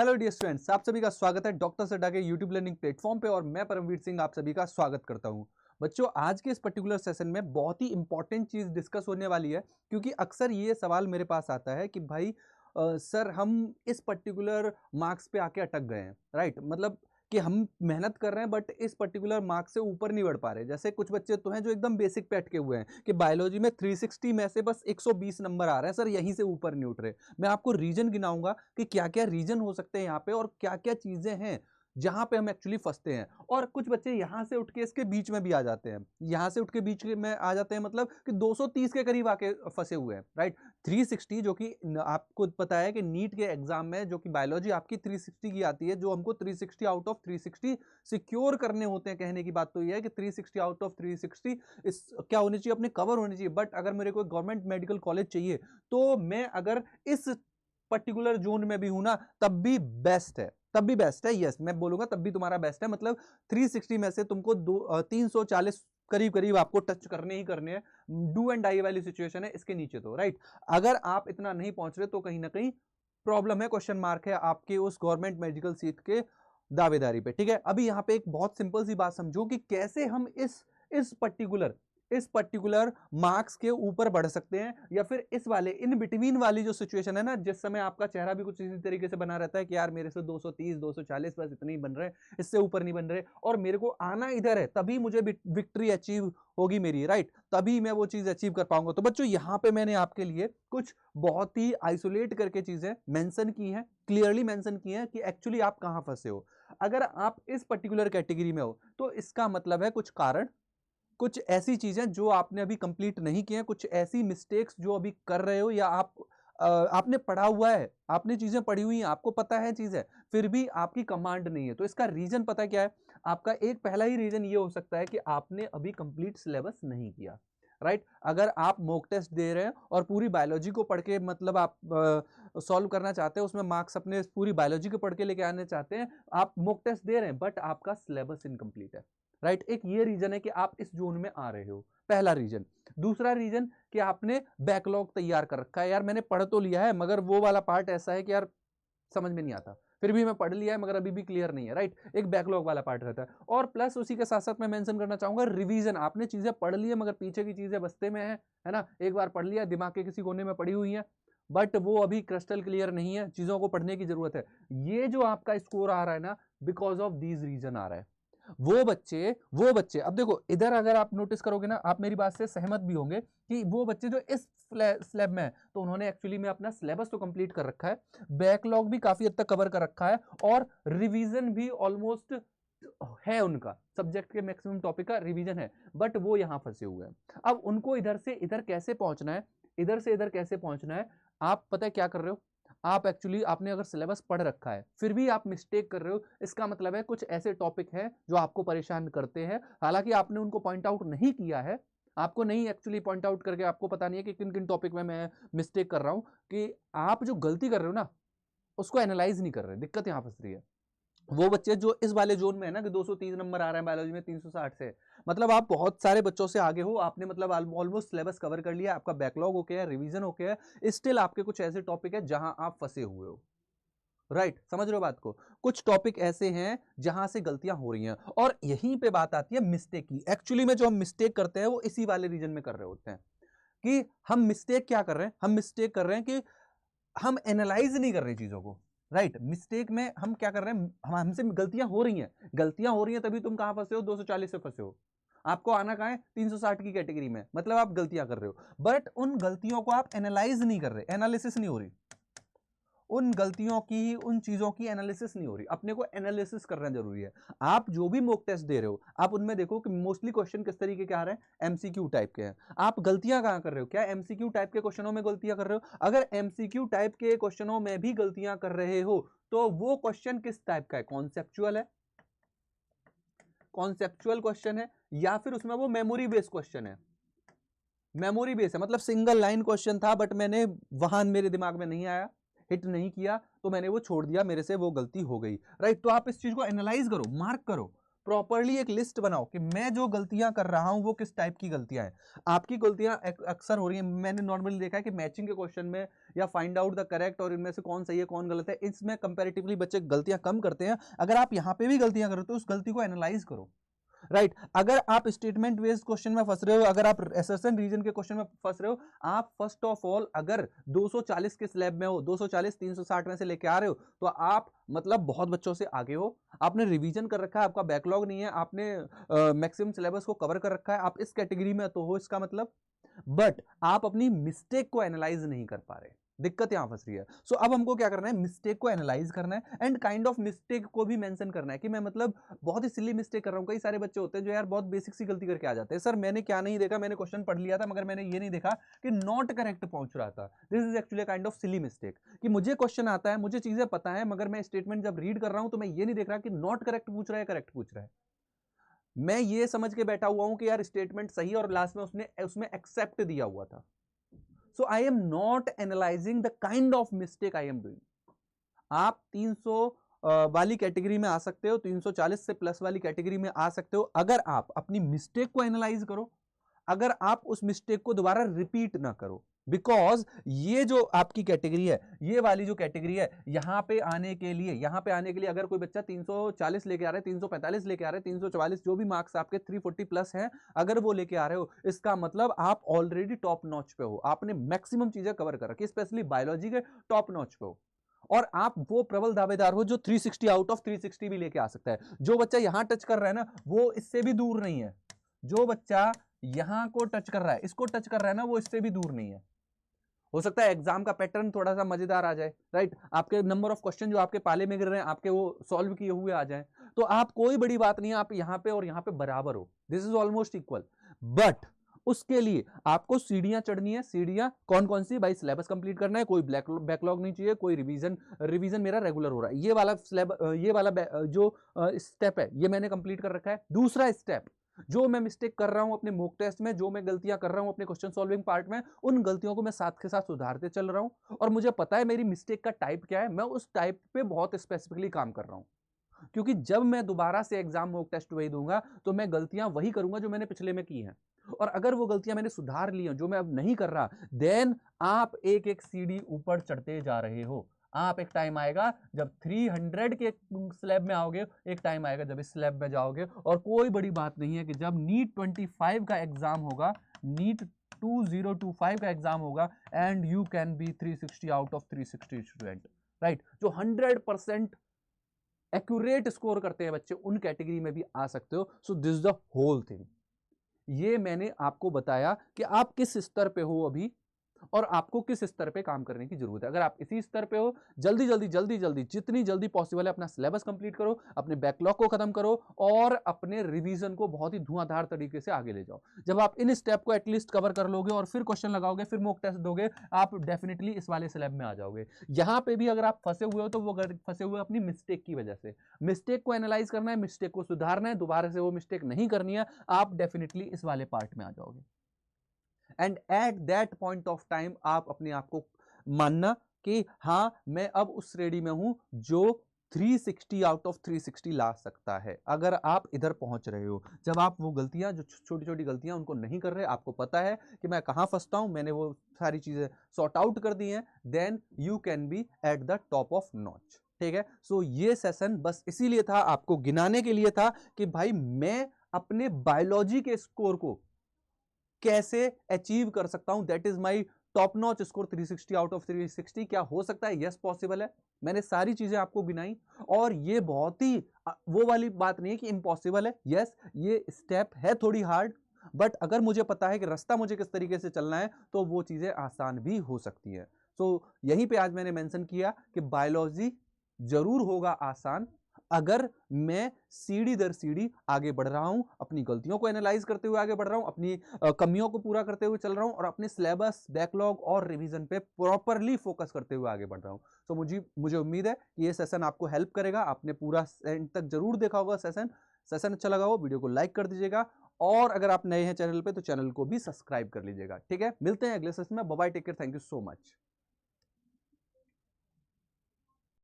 Hello dear students, आप सभी का स्वागत है डॉक्टर सड्डा के यूट्यूब लर्निंग प्लेटफॉर्म पे और मैं परमवीर सिंह आप सभी का स्वागत करता हूं। बच्चों, आज के इस पर्टिकुलर सेशन में बहुत ही इंपॉर्टेंट चीज डिस्कस होने वाली है, क्योंकि अक्सर ये सवाल मेरे पास आता है कि भाई सर हम इस पर्टिकुलर मार्क्स पे आके अटक गए हैं, राइट? मतलब कि हम मेहनत कर रहे हैं बट इस पर्टिकुलर मार्क्स से ऊपर नहीं बढ़ पा रहे। जैसे कुछ बच्चे तो हैं जो एकदम बेसिक पे अटके हुए हैं कि बायोलॉजी में 360 में से बस 120 नंबर आ रहे हैं, सर यहीं से ऊपर नहीं उठ रहे। मैं आपको रीजन गिनाऊंगा कि क्या क्या रीजन हो सकते हैं यहाँ पे और क्या क्या चीजें हैं जहां पे हम एक्चुअली फंसते हैं। और कुछ बच्चे यहां से उठ के इसके बीच में भी आ जाते हैं, यहां से उठ के बीच में आ जाते हैं, मतलब कि 230 के करीब आके फंसे हुए हैं, राइट? 360 जो कि आपको पता है कि नीट के एग्जाम में जो कि बायोलॉजी आपकी 360 की आती है, जो हमको 360 आउट ऑफ 360 सिक्योर करने होते हैं। कहने की बात तो यह है कि 360 आउट ऑफ 360 इस क्या होनी चाहिए, अपने कवर होनी चाहिए। बट अगर मेरे को गवर्नमेंट मेडिकल कॉलेज चाहिए तो मैं अगर इस पर्टिकुलर जोन में भी हूं ना, तब भी बेस्ट है, तब भी बेस्ट है। यस, मैं बोलूंगा तब भी तुम्हारा बेस्ट है। मतलब 360 में से तुमको 340 करीब करीब आपको टच करने ही करने हैं। डू एंड डाई वाली सिचुएशन है इसके नीचे तो, राइट? अगर आप इतना नहीं पहुंच रहे तो कहीं ना कहीं प्रॉब्लम है, क्वेश्चन मार्क है आपके उस गवर्नमेंट मेडिकल सीट के दावेदारी पे। ठीक है, अभी यहां पे एक बहुत सिंपल सी बात समझो कि कैसे हम इस पर्टिकुलर मार्क्स के ऊपर बढ़ सकते हैं, या फिर इस वाले इन बिटवीन वाली जो सिचुएशन है ना, जिस समय आपका चेहरा भी कुछ इसी तरीके से बना रहता है कि यार मेरे से 230 240 बस इतने ही बन रहे हैं, इससे ऊपर नहीं बन रहे, और मेरे को आना इधर है, तभी मुझे विक्ट्री अचीव होगी मेरी, राइट? तभी मैं वो चीज अचीव कर पाऊंगा। तो बच्चों, यहां पे मैंने आपके लिए कुछ बहुत ही आइसोलेट करके चीजें मेंशन की हैं, क्लियरली मेंशन की हैं कि एक्चुअली आप कहां फंसे हो। अगर आप इस पर्टिकुलर कैटेगरी में हो तो इसका मतलब है कुछ कारण, कुछ ऐसी चीजें जो आपने अभी कंप्लीट नहीं की हैं, कुछ ऐसी मिस्टेक्स जो अभी कर रहे हो, या आपने पढ़ा हुआ है, आपने चीजें पढ़ी हुई हैं, आपको पता है चीजें, फिर भी आपकी कमांड नहीं है। तो इसका रीजन पता क्या है? आपका एक पहला ही रीजन ये हो सकता है कि आपने अभी कंप्लीट सिलेबस नहीं किया, राइट? अगर आप मॉक टेस्ट दे रहे हैं और पूरी बायोलॉजी को पढ़ के, मतलब आप सॉल्व करना चाहते हैं, उसमें मार्क्स अपने पूरी बायोलॉजी को पढ़ के लेके आने चाहते हैं, आप मॉक टेस्ट दे रहे हैं बट आपका सिलेबस इनकम्प्लीट है, राइट? एक ये रीजन है कि आप इस जोन में आ रहे हो, पहला रीजन। दूसरा रीजन कि आपने बैकलॉग तैयार कर रखा है, यार मैंने पढ़ तो लिया है मगर वो वाला पार्ट ऐसा है कि यार समझ में नहीं आता, फिर भी मैं पढ़ लिया है मगर अभी भी क्लियर नहीं है, राइट? एक बैकलॉग वाला पार्ट रहता है। और प्लस उसी के साथ साथ मैं मेंशन करना चाहूंगा रिवीजन। आपने चीजें पढ़ ली है मगर पीछे की चीजें बस्ते में है ना? एक बार पढ़ लिया, दिमाग के किसी कोने में पड़ी हुई है, बट वो अभी क्रिस्टल क्लियर नहीं है, चीजों को पढ़ने की जरूरत है। ये जो आपका स्कोर आ रहा है ना, बिकॉज ऑफ दीज रीजन आ रहा है। वो बच्चे अब देखो इधर, अगर आप नोटिस करोगे ना, आप मेरी बात से सहमत भी होंगे कि वो बच्चे जो इस स्लैब में है, तो उन्होंने एक्चुअली में अपना सिलेबस तो कंप्लीट कर रखा है, बैकलॉग भी काफी हद तक कवर कर रखा है, और रिवीजन भी ऑलमोस्ट है, उनका सब्जेक्ट के मैक्सिमम टॉपिक का रिवीजन है, बट वो यहां फंसे हुए हैं। अब उनको इधर से इधर कैसे पहुंचना है, इधर से इधर कैसे पहुंचना है? आप पता है क्या कर रहे हो? आप एक्चुअली, आपने अगर सिलेबस पढ़ रखा है फिर भी आप मिस्टेक कर रहे हो, इसका मतलब है कुछ ऐसे टॉपिक हैं जो आपको परेशान करते हैं। हालांकि आपने उनको पॉइंट आउट नहीं किया है, आपको नहीं एक्चुअली पॉइंट आउट करके आपको पता नहीं है कि किन किन टॉपिक में मैं मिस्टेक कर रहा हूं, कि आप जो गलती कर रहे हो ना उसको एनालाइज नहीं कर रहे, दिक्कत यहां फंस रही है। वो बच्चे जो इस वाले जोन में है ना कि 230 नंबर आ रहे हैं बायोलॉजी में 360 से, मतलब आप बहुत सारे बच्चों से आगे हो, आपने मतलब ऑलमोस्ट सिलेबस कवर कर लिया, आपका बैकलॉग हो गया है, रिवीजन हो गया है, स्टिल आपके कुछ ऐसे टॉपिक है जहां आप फंसे हुए हो, राइट? समझ रहे हो बात को? कुछ टॉपिक ऐसे हैं जहां से गलतियां हो रही हैं, और यहीं पे बात आती है मिस्टेक की। एक्चुअली में जो हम मिस्टेक करते हैं वो इसी वाले रीजन में कर रहे होते हैं। कि हम मिस्टेक क्या कर रहे हैं? हम मिस्टेक कर रहे हैं कि हम एनालाइज नहीं कर रहे चीजों को, राइट? मिस्टेक में हम क्या कर रहे हैं, हमसे गलतियां हो रही हैं तभी तुम कहां फंसे हो, 240 से फंसे हो। आपको आना कहां है? 360 की कैटेगरी में, मतलब आप गलतियां कर रहे हो, बट उन गलतियों को आप एनालाइज नहीं कर रहे, एनालिसिस नहीं हो रही उन गलतियों की, उन चीजों की एनालिसिस नहीं हो रही। अपने को एनालिसिस करना जरूरी है। आप जो भी मॉक टेस्ट दे रहे हो, आप उनमें देखो कि मोस्टली क्वेश्चन किस तरीके के आ रहे हैं, एमसीक्यू टाइप के हैं। आप गलतियां कहां कर रहे हो? क्या एमसीक्यू टाइप के क्वेश्चनों में गलतियां कर रहे हो? अगर एमसीक्यू टाइप के क्वेश्चनों में भी गलतियां कर रहे हो तो वो क्वेश्चन किस टाइप का है? कॉन्सेप्चुअल है, कॉन्सेप्चुअल क्वेश्चन है, या फिर उसमें वो मेमोरी बेस्ड क्वेश्चन है? मेमोरी बेस है, मतलब सिंगल लाइन क्वेश्चन था बट मैंने वहां मेरे दिमाग में नहीं आया, हिट नहीं किया, तो मैंने वो छोड़ दिया, मेरे से वो गलती हो गई, राइट? तो आप इस चीज को एनालाइज करो, मार्क करो, प्रॉपरली एक लिस्ट बनाओ कि मैं जो गलतियां कर रहा हूं वो किस टाइप की गलतियां हैं। आपकी गलतियां अक्सर हो रही हैं, मैंने नॉर्मली देखा है कि मैचिंग के क्वेश्चन में या फाइंड आउट द करेक्ट और इनमें से कौन सही है कौन गलत है, इसमें कंपैरेटिवली बच्चे गलतियां कम करते हैं। अगर आप यहां पे भी गलतियां करते हो उस गलती को एनालाइज करो, राइट अगर आप स्टेटमेंट बेस्ड क्वेश्चन में फंस रहे हो, अगर आप असर्शन रीजन के क्वेश्चन में फंस रहे हो, आप फर्स्ट ऑफ ऑल अगर 240 के स्लैब में हो, 240 360 में से लेके आ रहे हो, तो आप मतलब बहुत बच्चों से आगे हो। आपने रिवीजन कर रखा है, आपका बैकलॉग नहीं है, आपने मैक्सिमम सिलेबस को कवर कर रखा है, आप इस कैटेगरी में तो हो इसका मतलब। बट आप अपनी मिस्टेक को एनालाइज नहीं कर पा रहे, दिक्कत यहां फंस रही है। सो अब हमको क्या करना है, मिस्टेक को एनालाइज करना है एंड काइंड ऑफ मिस्टेक को भी मेंशन करना है कि मैं मतलब बहुत ही सिली मिस्टेक कर रहा हूं। कई सारे बच्चे होते हैं जो यार बहुत बेसिक सी गलती करके आ जाते हैं, सर मैंने क्या नहीं देखा, मैंने क्वेश्चन पढ़ लिया था मगर मैंने ये नहीं देखा कि नॉट करेक्ट पहुंच रहा था। This is actually kind of silly mistake कि मुझे क्वेश्चन आता है, मुझे चीजें पता है, मगर मैं स्टेटमेंट जब रीड कर रहा हूं तो मैं ये नहीं देख रहा कि नॉट करेक्ट पूछ रहा है करेक्ट पूछ रहा है। मैं ये समझ के बैठा हुआ हूं कि यार स्टेटमेंट सही और लास्ट में उसने उसमें एक्सेप्ट दिया हुआ था। So I am not analyzing the kind of mistake I am doing. आप 300 वाली कैटेगरी में आ सकते हो, 340 से प्लस वाली कैटेगरी में आ सकते हो अगर आप अपनी मिस्टेक को एनालाइज करो, अगर आप उस मिस्टेक को दोबारा रिपीट ना करो। बिकॉज ये जो आपकी कैटेगरी है, ये वाली जो कैटेगरी है, यहां पे आने के लिए अगर कोई बच्चा 340 लेके आ रहा है, 345 लेके आ रहा है, 344 जो भी मार्क्स आपके 340 प्लस हैं, अगर वो लेके आ रहे हो, इसका मतलब आप ऑलरेडी टॉप नॉच पे हो, आपने मैक्सिमम चीजें कवर कर रखी, स्पेशली बायोलॉजी के टॉप नॉच पे हो। और आप वो प्रबल दावेदार हो जो 360 आउट ऑफ 360 भी लेके आ सकता है। जो बच्चा यहां टच कर रहा है ना, वो इससे भी दूर नहीं है। जो बच्चा यहां को टच कर रहा है, इसको टच कर रहा है ना, वो इससे भी दूर नहीं है। हो सकता है एग्जाम का पैटर्न थोड़ा सा मजेदार आ जाए, राइट, आपके नंबर ऑफ क्वेश्चन जो आपके पाले में गिर रहे हैं आपके वो सॉल्व किए हुए आ जाए, तो आप कोई बड़ी बात नहीं है, आप यहां पे और यहां पे बराबर हो, this is almost equal. But उसके लिए आपको सीढ़ियां चढ़नी है। सीढ़ियां कौन कौन सी भाई, सिलेबस कंप्लीट करना है, कोई बैकलॉग नहीं चाहिए, कोई रिवीजन मेरा रेगुलर हो रहा है, ये वाला ये वाला जो स्टेप है ये मैंने कंप्लीट कर रखा है। दूसरा स्टेप, जो मैं मिस्टेक कर रहा हूं अपने मॉक टेस्ट में, जो मैं गलतियां कर रहा हूं अपने क्वेश्चन सॉल्विंग पार्ट में, उन गलतियों को मैं साथ के साथ सुधारते चल रहा हूं और मुझे पता है मेरी मिस्टेक का टाइप क्या है, मैं उस टाइप पे बहुत स्पेसिफिकली काम कर रहा हूं। क्योंकि जब मैं दोबारा से एग्जाम मॉक टेस्ट वही दूंगा तो मैं गलतियां वही करूंगा जो मैंने पिछले में की हैं, और अगर वो गलतियां मैंने सुधार ली हैं जो मैं अब नहीं कर रहा, देन आप एक एक सीढ़ी ऊपर चढ़ते जा रहे हो। आप एक टाइम आएगा जब 300 के स्लैब में आओगे, एक टाइम आएगा जब इस स्लैब में जाओगे। और कोई बड़ी बात नहीं है कि जब नीट 25 का एग्जाम होगा, नीट 2025 का एग्जाम होगा, and you can B 360 out of 360 student, right, जो 100% एक्यूरेट स्कोर करते हैं बच्चे, उन कैटेगरी में भी आ सकते हो। So this the whole thing, ये मैंने आपको बताया कि आप किस स्तर पे हो अभी और आपको किस स्तर पे काम करने की जरूरत है। अगर आप इसी स्तर पे हो, जल्दी जल्दी जितनी जल्दी पॉसिबल है अपना सिलेबस कंप्लीट करो, अपने बैकलॉग को खत्म करो और अपने रिवीजन को बहुत ही धुआंधार तरीके से आगे ले जाओ। जब आप इन स्टेप को एटलीस्ट कवर कर लोगे और फिर क्वेश्चन लगाओगे, फिर मॉक टेस्ट दोगे, आप डेफिनेटली इस वाले स्लैब में आ जाओगे। यहां पे भी अगर आप फंसे हुए हो तो वो फंसे हुए अपनी मिस्टेक की वजह से। मिस्टेक को एनालाइज करना है, मिस्टेक को सुधारना है, दोबारा से वो मिस्टेक नहीं करनी है, आप डेफिनेटली इस वाले पार्ट में आ जाओगे। And at that point of time आप अपने आप को मानना कि हाँ मैं अब उस श्रेणी में हूं जो 360 आउट ऑफ 360 ला सकता है। अगर आप इधर पहुंच रहे हो, जब आप वो गलतियां जो छोटी छोटी गलतियां उनको नहीं कर रहे, आपको पता है कि मैं कहां फंसता हूं, मैंने वो सारी चीजें सॉर्ट आउट कर दी हैं, then you can be at the top of notch. ठीक है, सो ये सेशन बस इसीलिए था, आपको गिनाने के लिए था कि भाई मैं अपने बायोलॉजी के स्कोर को कैसे अचीव कर सकता हूं, that is my top notch score 360 out of 360। क्या हो सकता है? यस पॉसिबल है। मैंने सारी चीजें आपको गिनाई और ये बहुत ही वो वाली बात नहीं है कि इम्पॉसिबल है। यस, ये स्टेप है थोड़ी हार्ड, बट अगर मुझे पता है कि रास्ता मुझे किस तरीके से चलना है तो वो चीजें आसान भी हो सकती है। सो यहीं पे आज मैंने मेंशन किया कि बायोलॉजी जरूर होगा आसान अगर मैं सीढ़ी दर सीढ़ी आगे बढ़ रहा हूं, अपनी गलतियों को एनालाइज करते हुए आगे बढ़ रहा हूं, अपनी कमियों को पूरा करते हुए चल रहा हूं और अपने सिलेबस, बैकलॉग और रिवीजन पे प्रॉपरली फोकस करते हुए आगे बढ़ रहा हूं। तो मुझे उम्मीद है कि ये सेशन आपको हेल्प करेगा। आपने पूरा एंड तक जरूर देखा होगा सेशन अच्छा लगा हो वीडियो को लाइक कर दीजिएगा और अगर आप नए हैं चैनल पे तो चैनल को भी सब्सक्राइब कर लीजिएगा। ठीक है, मिलते हैं अगले सेशन में। Bye bye, take care, thank you so much.